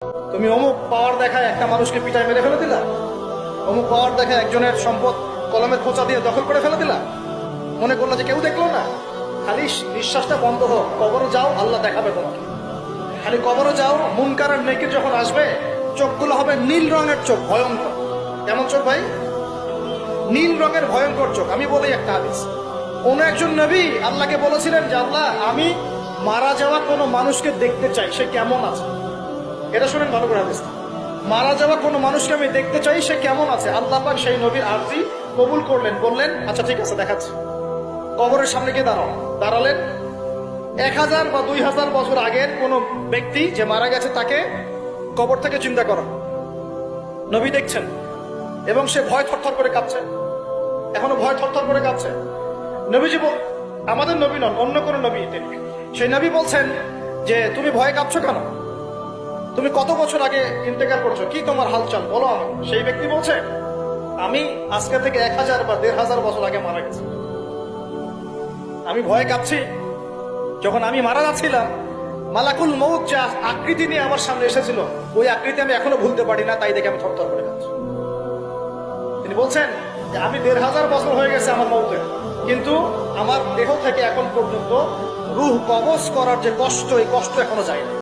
তুমি অমুক পাওয়ার দেখায় একটা মানুষকে পিটায় মেরে ফেলে দিলা, অমুক পাওয়ার দেখায় একজনের সম্পদ কলমের খোঁচা দিয়ে দখল করে ফেলে দিলা, মনে করলো যে কেউ দেখলো না। খালি নিঃশ্বাসটা বন্ধ হোক, কবরে যাও, আল্লাহ দেখাবে তোমাকে। খালি কবরে যাও, মুনকার আর নেকির যখন আসবে, চোখগুলো হবে নীল রঙের চোখ, ভয়ঙ্কর। কেমন চোখ ভাই? নীল রঙের ভয়ঙ্কর চোখ। আমি বলি একটা হাদিস, কোন একজন নবী আল্লাহকে বলেছিলেন যে আল্লাহ, আমি মারা যাওয়া কোনো মানুষকে দেখতে চাই, সে কেমন আছে। এটা শুনেন ভালো করে হাদিস। মারা যাওয়া কোনো মানুষকে আমি দেখতে চাই, সে কেমন আছে। আল্লাহ পাক সেই নবীর আরজি কবুল করলেন, বললেন আচ্ছা ঠিক আছে, দেখাচ্ছি। কবরের সামনে গিয়ে দাঁড়ালেন। 1000 বা 2000 বছর আগের কোন ব্যক্তি যে মারা গেছে, তাকে কবর থেকে চিন্তা করা। নবী দেখছেন এবং সে ভয় থরথর করে কাঁপছে, এখনো ভয় থরথর করে কাঁপছে। নবীজি আমাদের নবী নন, অন্য কোন নবী তিনি। সেই নবী বলছেন যে তুমি ভয় কাঁপছো কেন? তুমি কত বছর আগে ইন্তেকাল করছো, কি তোমার হালচাল বলো আমাকে। সেই ব্যক্তি বলছে আমি আজকে থেকে 1000 বা 1500 বছর আগে মারা গেছি। আমি ভয়ে কাঁপছি। যখন আমি মারা যাচ্ছিলাম, মালাকুল মউত যে আকৃতি নিয়ে আমার সামনে এসেছিল, ওই আকৃতি আমি এখনো ভুলতে পারি না, তাই দেখে আমি থরথর করে কাঁপছি। তিনি বলছেন যে আমি 1500 বছর হয়ে গেছে আমার মউতের, কিন্তু আমার দেহ থেকে এখন পর্যন্ত রূহ কবজ করার যে কষ্ট, এই কষ্ট এখনো যায়নি।